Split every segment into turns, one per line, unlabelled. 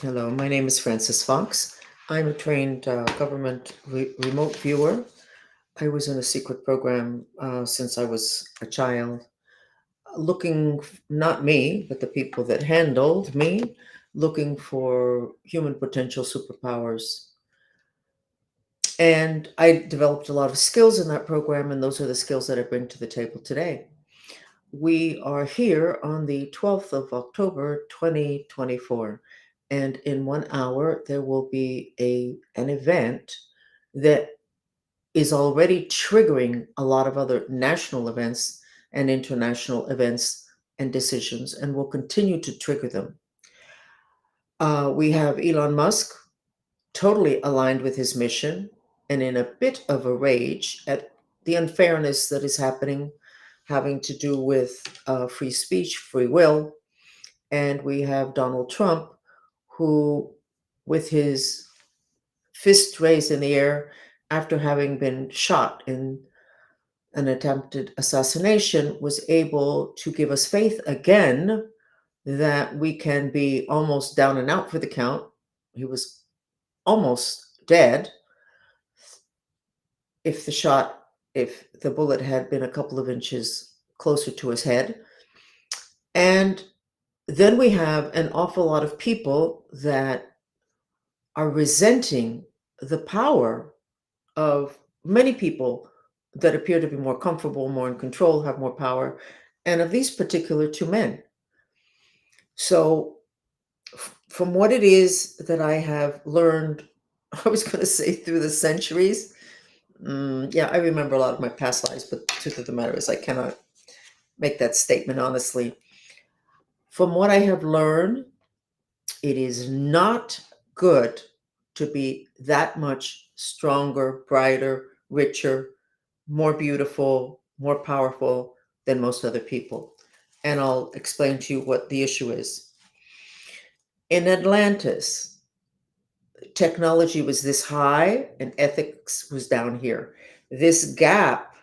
Hello, my name is Francis Fox. I'm a trained government remote viewer. I was in a secret program since I was a child, looking, not me, but the people that handled me, looking for human potential superpowers. And I developed a lot of skills in that program, and those are the skills that I bring to the table today. We are here on the 12th of October, 2024, and in 1 hour there will be an event that is already triggering a lot of other national events and international events and decisions, and will continue to trigger them. We have Elon Musk totally aligned with his mission and in a bit of a rage at the unfairness that is happening, having to do with free speech, free will. And we have Donald Trump, who, with his fist raised in the air after having been shot in an attempted assassination, was able to give us faith again that we can be almost down and out for the count. He was almost dead if the bullet had been a couple of inches closer to his head. And then we have an awful lot of people that are resenting the power of many people that appear to be more comfortable, more in control, have more power, and of these particular two men. So, from what it is that I have learned, I was going to say through the centuries. Yeah, I remember a lot of my past lives, but the truth of the matter is, I cannot make that statement honestly. From what I have learned, it is not good to be that much stronger, brighter, richer, more beautiful, more powerful than most other people. And I'll explain to you what the issue is. In Atlantis, technology was this high and ethics was down here. This gap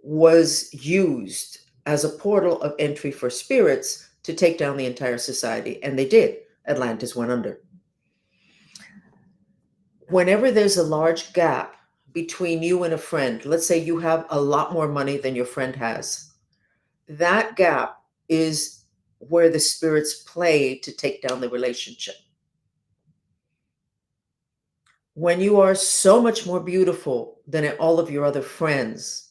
was used as a portal of entry for spirits to take down the entire society, and they did. Atlantis went under. Whenever there's a large gap between you and a friend, let's say you have a lot more money than your friend has, that gap is where the spirits play to take down the relationship. When you are so much more beautiful than all of your other friends,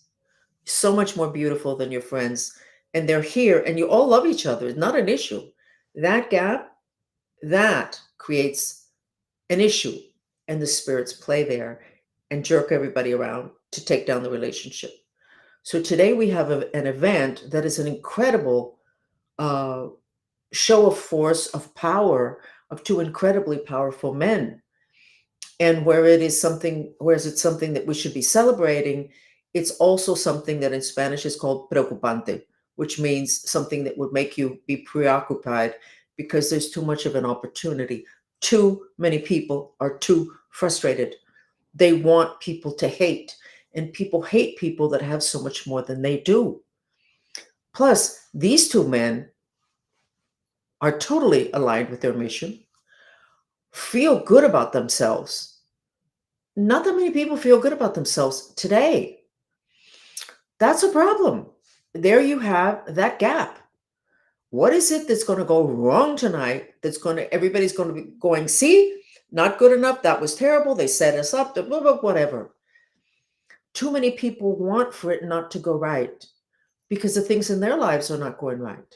so much more beautiful than your friends, and they're here and you all love each other, it's not an issue. That gap, that creates an issue, and the spirits play there and jerk everybody around to take down the relationship. So today we have an event that is an incredible uh, show of force, of power, of two incredibly powerful men. And whereas it's something that we should be celebrating, it's also something that in Spanish is called preocupante, which means something that would make you be preoccupied because there's too much of an opportunity. Too many people are too frustrated. They want people to hate, and people hate people that have so much more than they do. Plus, these two men are totally aligned with their mission, feel good about themselves. Not that many people feel good about themselves today. That's a problem. There you have that gap. What is it that's going to go wrong tonight? Everybody's going to be going, see, not good enough. That was terrible. They set us up, blah, blah, whatever. Too many people want for it not to go right because the things in their lives are not going right.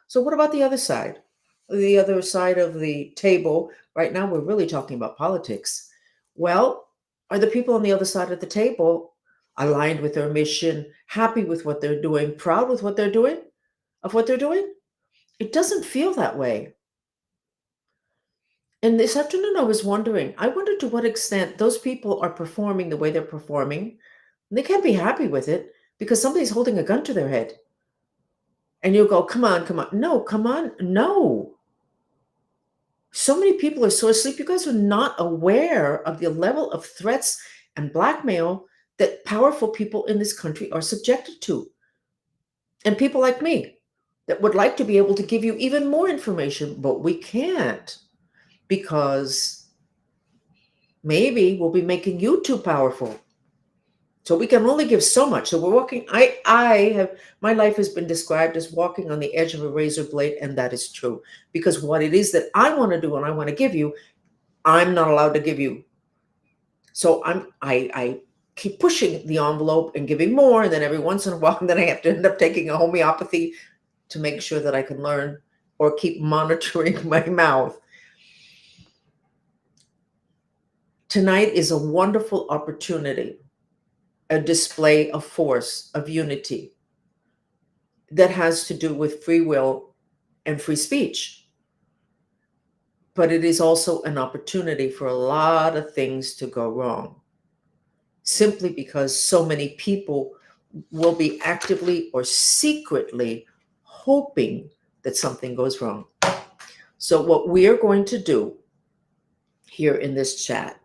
So, what about the other side? The other side of the table, right now, we're really talking about politics. Well, are the people on the other side of the table aligned with their mission, happy with what they're doing, proud with what they're doing, of what they're doing? It doesn't feel that way. And this afternoon, I wonder to what extent those people are performing the way they're performing. They can't be happy with it because somebody's holding a gun to their head. And you'll go, come on, come on. No, come on. No. So many people are so asleep. You guys are not aware of the level of threats and blackmail that powerful people in this country are subjected to. And people like me. that would like to be able to give you even more information, but we can't because maybe we'll be making you too powerful. So we can only give so much. So we're walking. I have my life has been described as walking on the edge of a razor blade, and that is true. Because what it is that I want to do and I want to give you, I'm not allowed to give you. So I keep pushing the envelope and giving more, and then every once in a while, then I have to end up taking a homeopathy to make sure that I can learn or keep monitoring my mouth. Tonight is a wonderful opportunity, a display of force, of unity that has to do with free will and free speech. But it is also an opportunity for a lot of things to go wrong, simply because so many people will be actively or secretly hoping that something goes wrong. So, what we are going to do here in this chat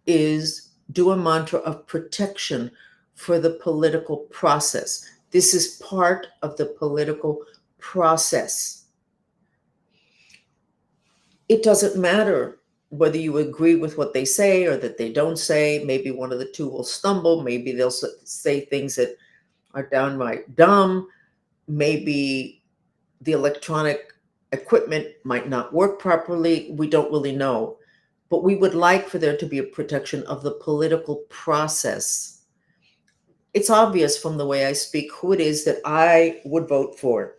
is do a mantra of protection for the political process. This is part of the political process. It doesn't matter whether you agree with what they say or that they don't say. Maybe one of the two will stumble. Maybe they'll say things that are downright dumb. Maybe the electronic equipment might not work properly. We don't really know. But we would like for there to be a protection of the political process. It's obvious from the way I speak who it is that I would vote for.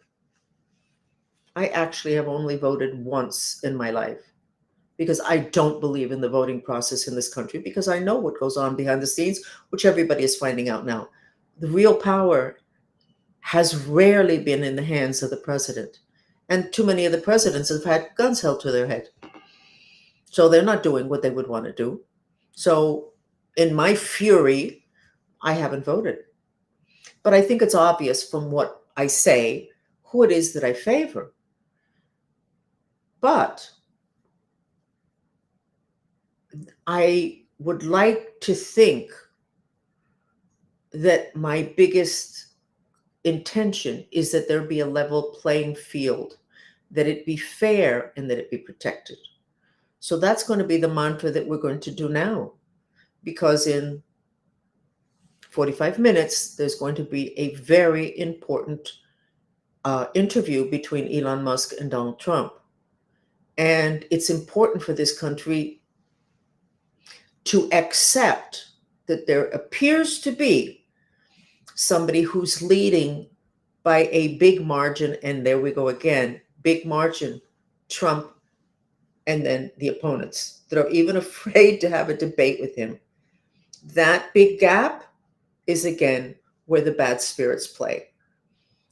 I actually have only voted once in my life because I don't believe in the voting process in this country because I know what goes on behind the scenes, which everybody is finding out now. The real power has rarely been in the hands of the president. And too many of the presidents have had guns held to their head. So they're not doing what they would want to do. So in my fury, I haven't voted. But I think it's obvious from what I say who it is that I favor. But I would like to think that my biggest intention is that there be a level playing field, that it be fair and that it be protected. So that's going to be the mantra that we're going to do now, because in 45 minutes, there's going to be a very important interview between Elon Musk and Donald Trump. And it's important for this country to accept that there appears to be somebody who's leading by a big margin. And there we go again, big margin, Trump, and then the opponents that are even afraid to have a debate with him. That big gap is again where the bad spirits play.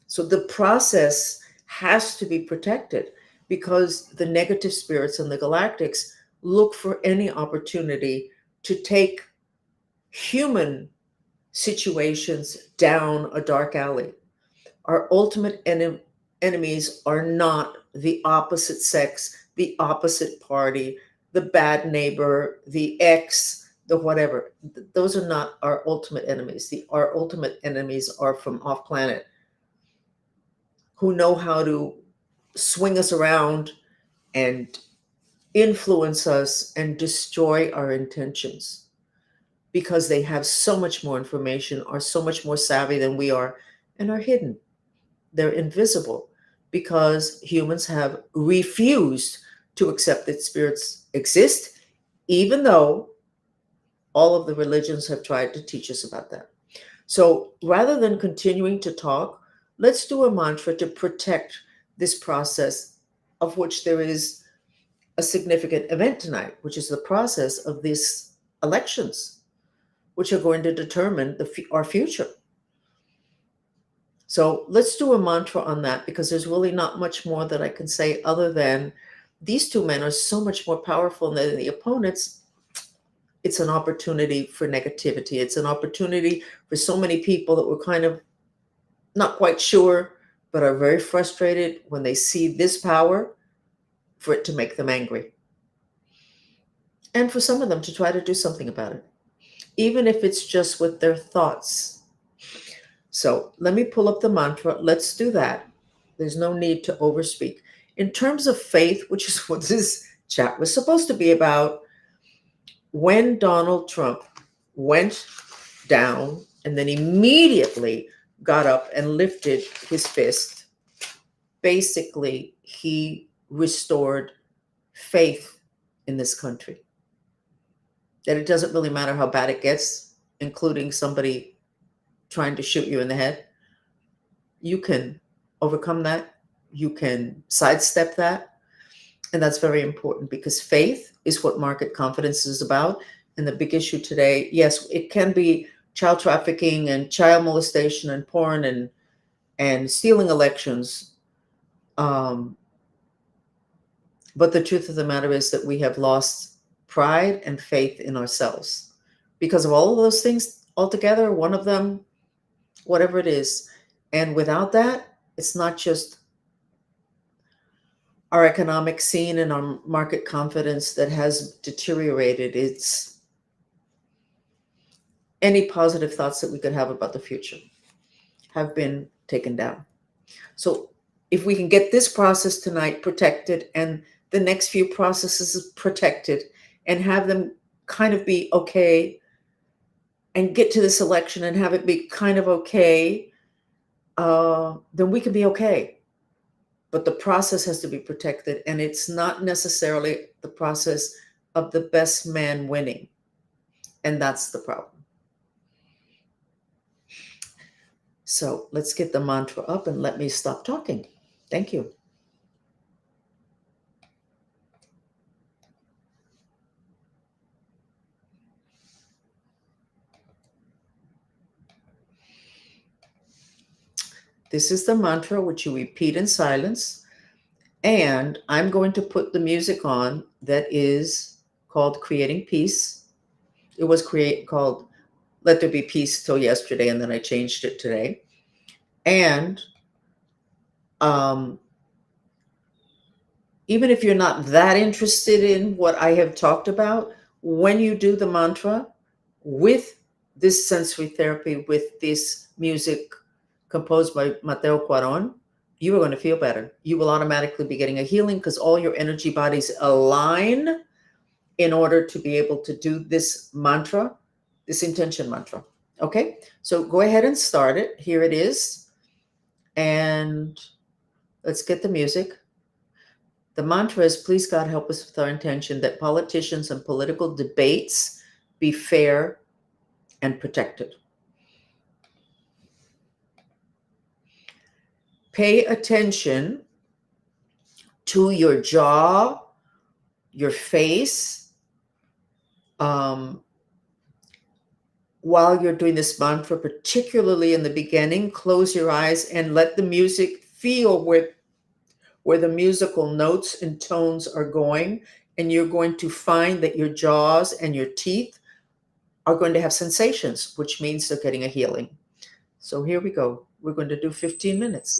So the process has to be protected because the negative spirits and the galactics look for any opportunity to take human situations down a dark alley. Our ultimate enemies are not the opposite sex, the opposite party, the bad neighbor, the ex, the whatever. Those are not our ultimate enemies. Our ultimate enemies are from off planet, who know how to swing us around and influence us and destroy our intentions because they have so much more information, are so much more savvy than we are, and are hidden. They're invisible because humans have refused to accept that spirits exist, even though all of the religions have tried to teach us about that. So rather than continuing to talk, let's do a mantra to protect this process, of which there is a significant event tonight, which is the process of these elections, which are going to determine our future. So let's do a mantra on that, because there's really not much more that I can say other than these two men are so much more powerful than the opponents. It's an opportunity for negativity. It's an opportunity for so many people that were kind of not quite sure, but are very frustrated when they see this power, for it to make them angry. And for some of them to try to do something about it, even if it's just with their thoughts. So let me pull up the mantra. Let's do that. There's no need to overspeak. In terms of faith, which is what this chat was supposed to be about, when Donald Trump went down and then immediately got up and lifted his fist, basically, he restored faith in this country. That it doesn't really matter how bad it gets, including somebody trying to shoot you in the head. You can overcome that. You can sidestep that. And that's very important because faith is what market confidence is about. And the big issue today, yes, it can be child trafficking and child molestation and porn and stealing elections. But the truth of the matter is that we have lost pride and faith in ourselves because of all of those things altogether, one of them, whatever it is. And without that, it's not just our economic scene and our market confidence that has deteriorated. It's any positive thoughts that we could have about the future have been taken down. So if we can get this process tonight protected and the next few processes protected and have them kind of be okay and get to this election and have it be kind of okay, then we can be okay. But the process has to be protected, and it's not necessarily the process of the best man winning. And that's the problem. So let's get the mantra up and let me stop talking. Thank you. This is the mantra which you repeat in silence. And I'm going to put the music on that is called Creating Peace. It was called Let There Be Peace till yesterday, and then I changed it today. And even if you're not that interested in what I have talked about, when you do the mantra with this sensory therapy, with this music composed by Mateo Cuaron, you are going to feel better. You will automatically be getting a healing because all your energy bodies align in order to be able to do this mantra, this intention mantra. Okay, so go ahead and start it. Here it is. And let's get the music. The mantra is, please God, help us with our intention that politicians and political debates be fair and protected. Pay attention to your jaw, your face, while you're doing this mantra, particularly in the beginning. Close your eyes and let the music feel where the musical notes and tones are going. And you're going to find that your jaws and your teeth are going to have sensations, which means they're getting a healing. So here we go. We're going to do 15 minutes.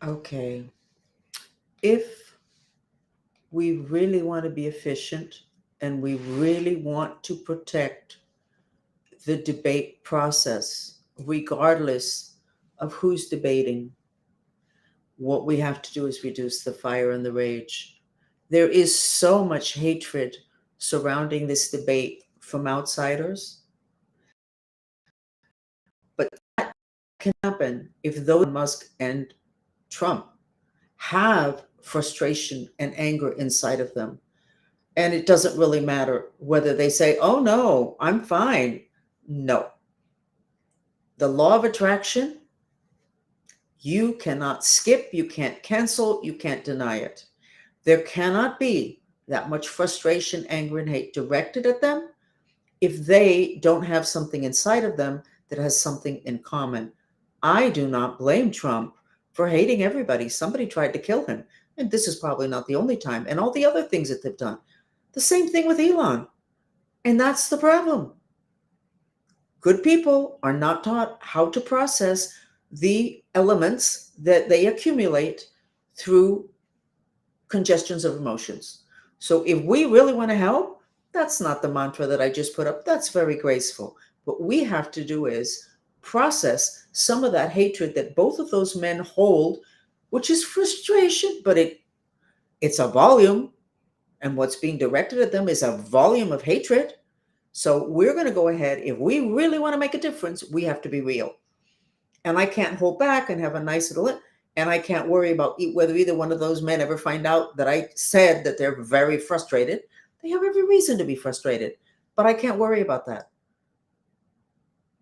Okay. If we really want to be efficient and we really want to protect the debate process, regardless of who's debating, what we have to do is reduce the fire and the rage. There is so much hatred surrounding this debate from outsiders, but that can happen if those Musk and Trump have frustration and anger inside of them. And it doesn't really matter whether they say, oh no, I'm fine. No. The law of attraction, you cannot skip, you can't cancel, you can't deny it. There cannot be that much frustration, anger, and hate directed at them if they don't have something inside of them that has something in common. I do not blame Trump for hating everybody. Somebody tried to kill him. And this is probably not the only time. And all the other things that they've done. The same thing with Elon. And that's the problem. Good people are not taught how to process the elements that they accumulate through congestions of emotions. So if we really want to help, that's not the mantra that I just put up. That's very graceful. What we have to do is process some of that hatred that both of those men hold, which is frustration, but it's a volume, and what's being directed at them is a volume of hatred. So we're going to go ahead. If we really want to make a difference, we have to be real. And I can't hold back and have a nice little, and I can't worry about whether either one of those men ever find out that I said that they're very frustrated. They have every reason to be frustrated, but I can't worry about that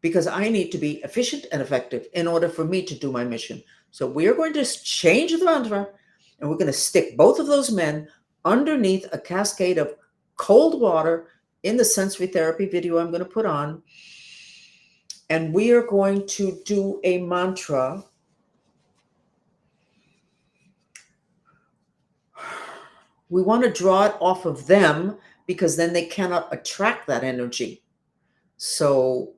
because I need to be efficient and effective in order for me to do my mission. So we are going to change the mantra, and we're going to stick both of those men underneath a cascade of cold water in the sensory therapy video I'm going to put on. And we are going to do a mantra. We want to draw it off of them because then they cannot attract that energy. So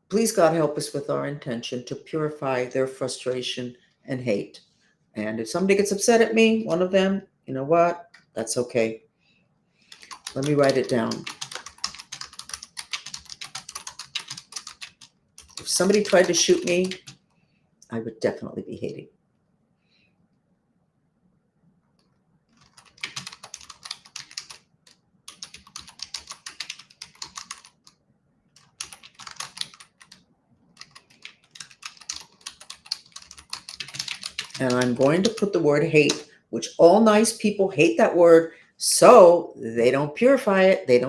please, God, help us with our intention to purify their frustration and hate. And if somebody gets upset at me, one of them, you know what? That's okay. Let me write it down. If somebody tried to shoot me, I would definitely be hating. And I'm going to put the word hate, which all nice people hate that word, so they don't purify it. They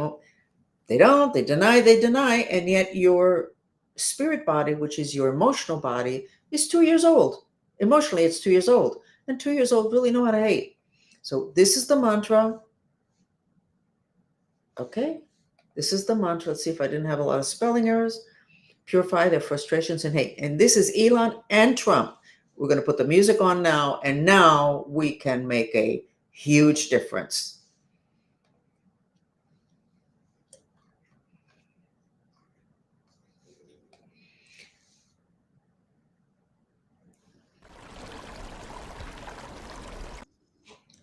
deny, and yet your spirit body, which is your emotional body, is 2 years old. Emotionally, it's 2 years old. And 2 years old really know how to hate. So this is the mantra. Okay, this is the mantra. Let's see if I didn't have a lot of spelling errors. Purify their frustrations and hate. And this is Elon and Trump. We're going to put the music on now, and now we can make a huge difference.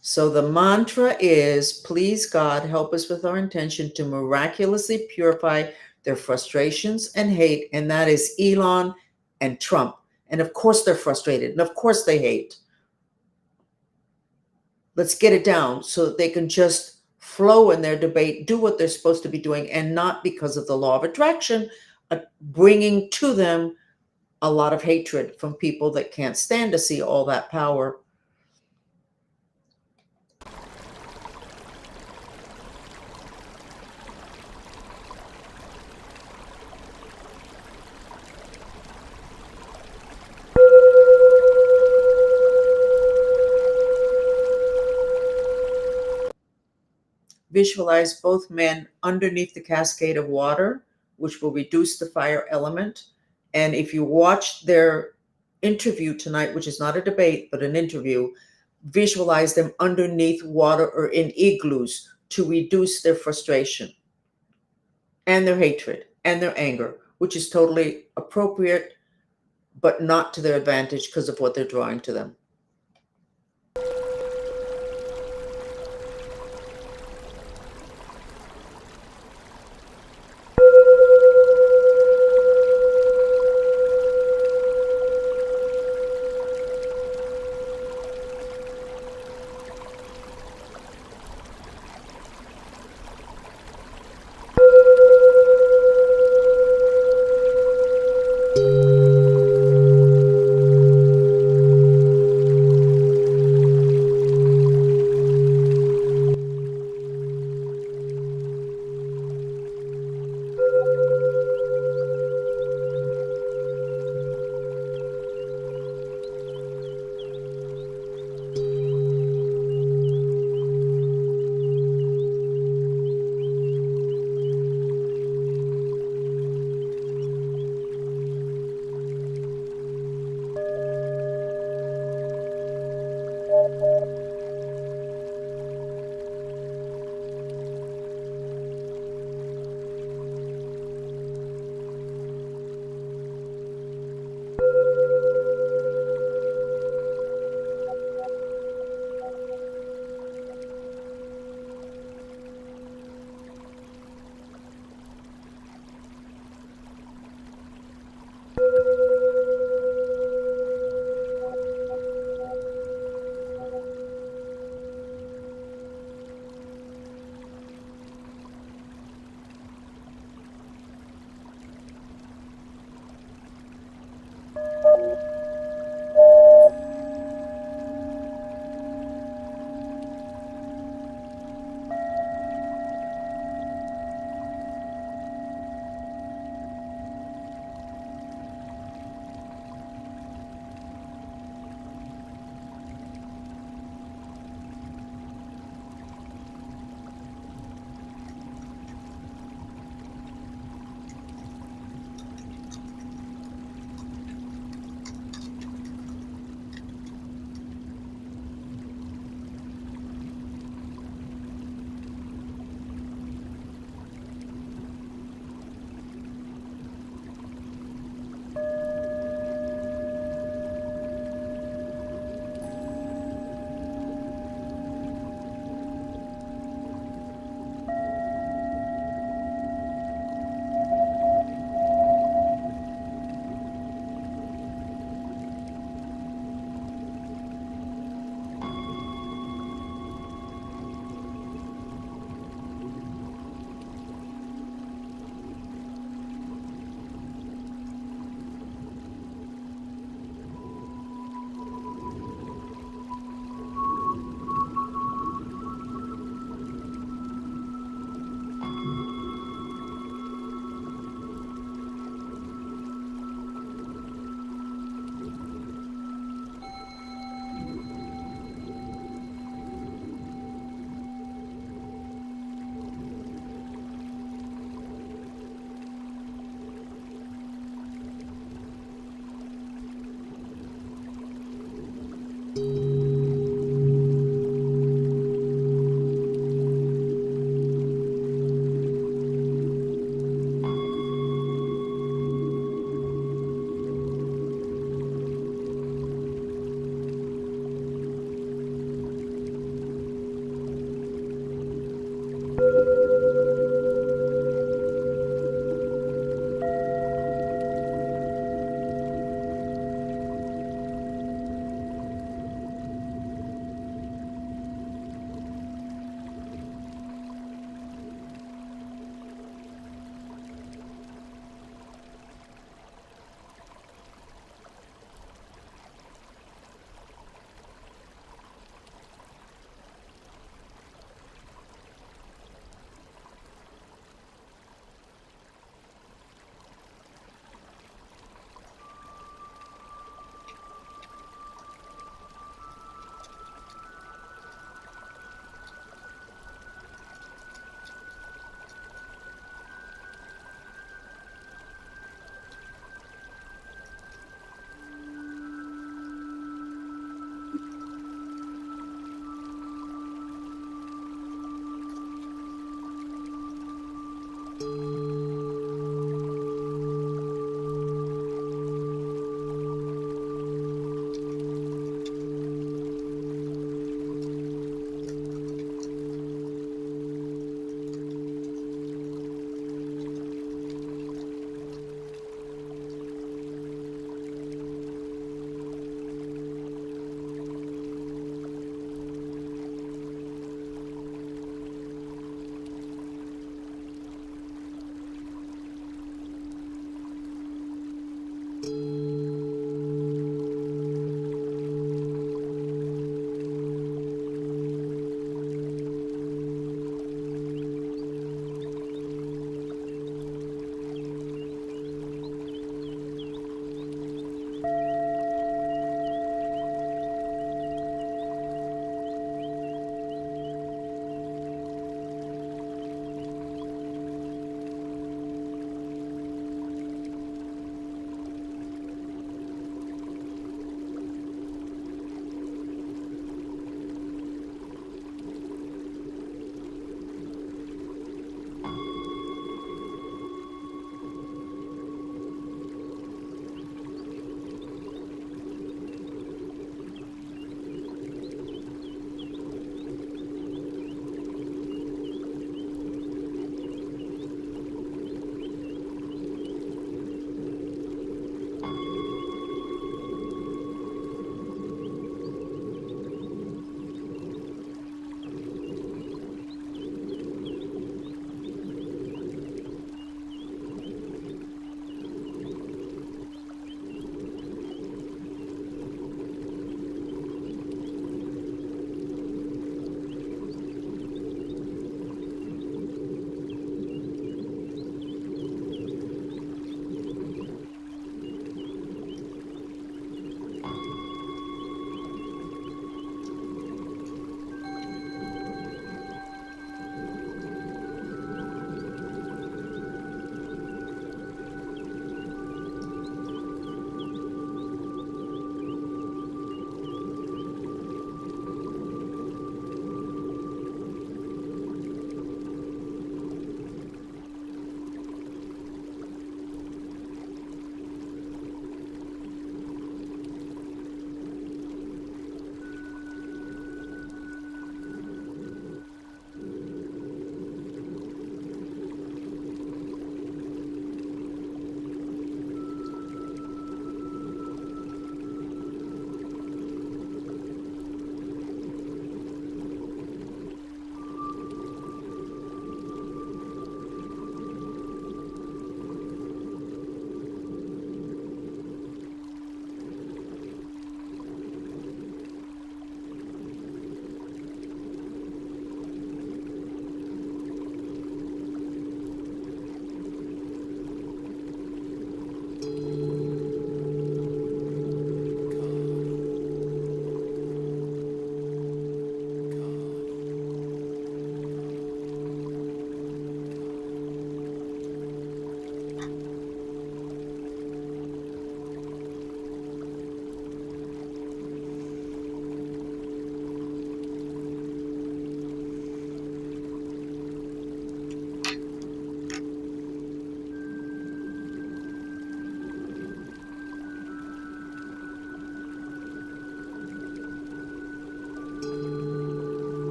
So the mantra is, please God, help us with our intention to miraculously purify their frustrations and hate. And that is Elon and Trump. And of course they're frustrated. And of course they hate. Let's get it down so that they can just flow in their debate, do what they're supposed to be doing, and not because of the law of attraction, bringing to them a lot of hatred from people that can't stand to see all that power. visualize both men underneath the cascade of water, which will reduce the fire element. And if you watch their interview tonight, which is not a debate, but an interview, visualize them underneath water or in igloos to reduce their frustration and their hatred and their anger, which is totally appropriate, but not to their advantage because of what they're drawing to them.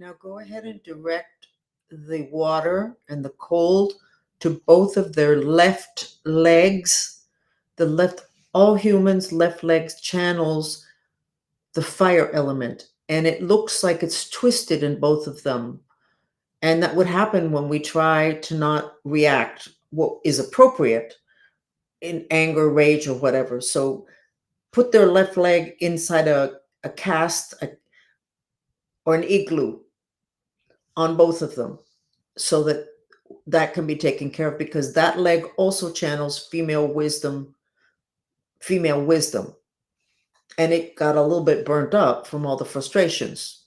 Now go ahead and direct the water and the cold to both of their left legs. The left, all humans' left legs channels the fire element, and it looks like it's twisted in both of them. And that would happen when we try to not react what is appropriate in anger, rage, or whatever. So put their left leg inside a cast or an igloo on both of them so that that can be taken care of, because that leg also channels female wisdom, and it got a little bit burnt up from all the frustrations.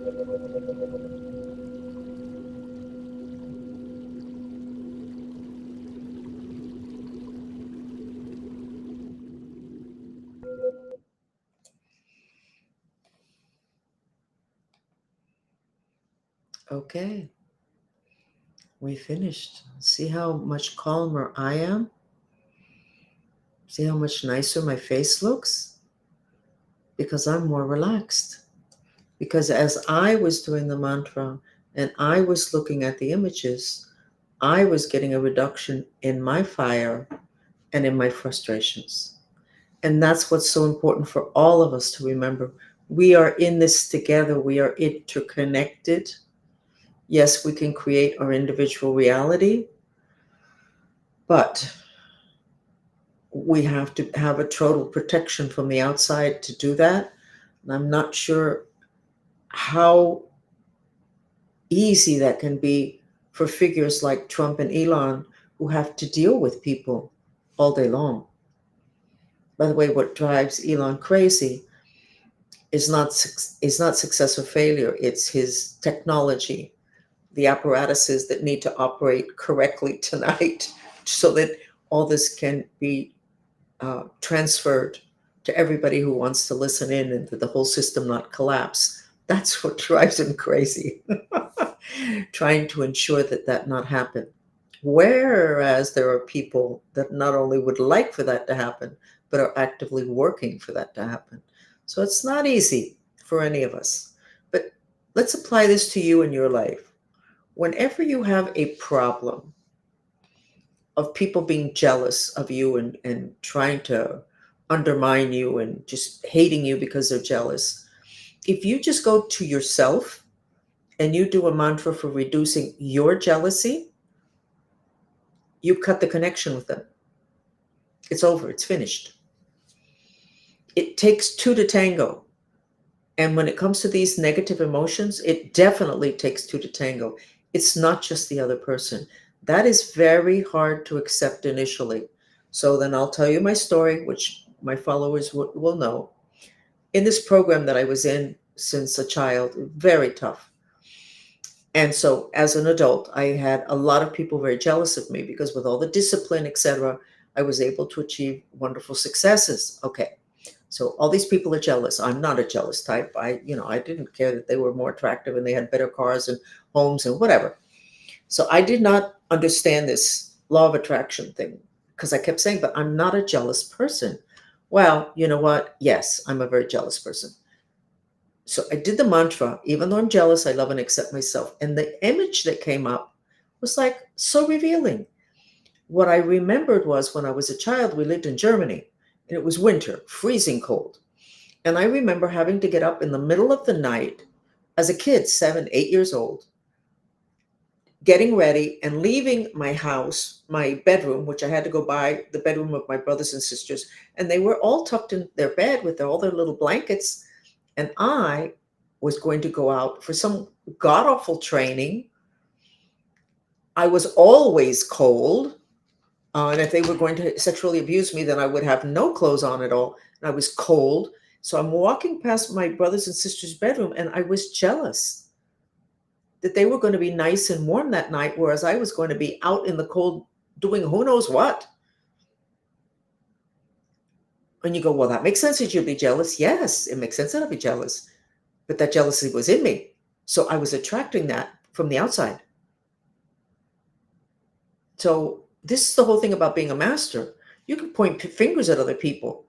Okay, we finished. See how much calmer I am? See how much nicer my face looks? Because I'm more relaxed. Because as I was doing the mantra and I was looking at the images, I was getting a reduction in my fire and in my frustrations. And that's what's so important for all of us to remember. We are in this together, we are interconnected. Yes, we can create our individual reality, but we have to have a total protection from the outside to do that. And I'm not sure how easy that can be for figures like Trump and Elon who have to deal with people all day long. By the way, what drives Elon crazy is not success or failure, it's his technology, the apparatuses that need to operate correctly tonight so that all this can be transferred to everybody who wants to listen in and that the whole system not collapse. That's what drives him crazy. Trying to ensure that that not happen. Whereas there are people that not only would like for that to happen, but are actively working for that to happen. So it's not easy for any of us. But let's apply this to you in your life. Whenever you have a problem of people being jealous of you and trying to undermine you and just hating you because they're jealous, if you just go to yourself and you do a mantra for reducing your jealousy, you cut the connection with them. It's over, it's finished. It takes two to tango. And when it comes to these negative emotions, it definitely takes two to tango. It's not just the other person. That is very hard to accept initially. So then I'll tell you my story, which my followers will know. In this program that I was in since a child, very tough. And so as an adult, I had a lot of people very jealous of me because with all the discipline, etc., I was able to achieve wonderful successes. Okay. So all these people are jealous. I'm not a jealous type. I didn't care that they were more attractive and they had better cars and homes and whatever. So I did not understand this law of attraction thing because I kept saying, but I'm not a jealous person. Well, you know what? Yes, I'm a very jealous person. So I did the mantra, even though I'm jealous, I love and accept myself. And the image that came up was like so revealing. What I remembered was when I was a child, we lived in Germany and it was winter, freezing cold. And I remember having to get up in the middle of the night as a kid, 7, 8 years old, getting ready and leaving my house, my bedroom, which I had to go by the bedroom of my brothers and sisters. And they were all tucked in their bed with all their little blankets. And I was going to go out for some god awful training. I was always cold. And if they were going to sexually abuse me, then I would have no clothes on at all. And I was cold. So I'm walking past my brothers and sisters' bedroom, and I was jealous that they were going to be nice and warm that night, whereas I was going to be out in the cold doing who knows what. And you go, well, that makes sense that you'd be jealous. Yes, it makes sense that I'd be jealous. But that jealousy was in me. So I was attracting that from the outside. So this is the whole thing about being a master. You can point fingers at other people,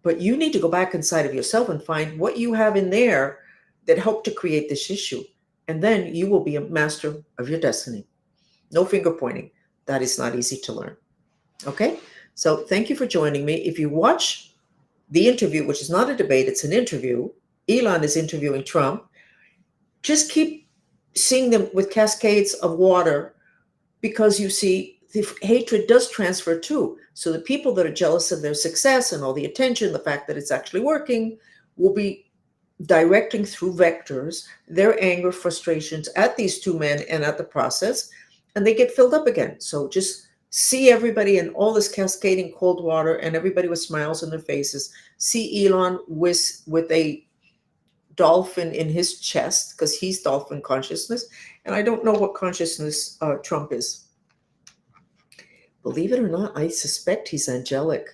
but you need to go back inside of yourself and find what you have in there that helped to create this issue. And then you will be a master of your destiny. No finger pointing. That is not easy to learn. Okay? So thank you for joining me. If you watch the interview, which is not a debate, it's an interview, Elon is interviewing Trump, just keep seeing them with cascades of water because you see the hatred does transfer too. So the people that are jealous of their success and all the attention, the fact that it's actually working, will be directing through vectors their anger, frustrations at these two men and at the process, and they get filled up again. So just see everybody in all this cascading cold water and everybody with smiles on their faces. See Elon with a dolphin in his chest because he's dolphin consciousness. And I don't know what consciousness Trump is. Believe it or not, I suspect he's angelic.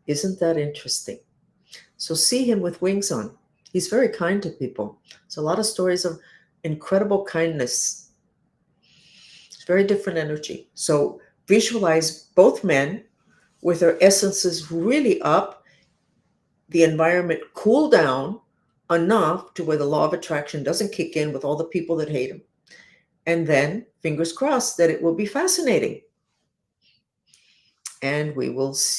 Isn't that interesting? So see him with wings on. He's very kind to people. It's a lot of stories of incredible kindness. It's very different energy. So visualize both men with their essences really up, the environment cool down enough to where the law of attraction doesn't kick in with all the people that hate him. And then, fingers crossed, that it will be fascinating. And we will see.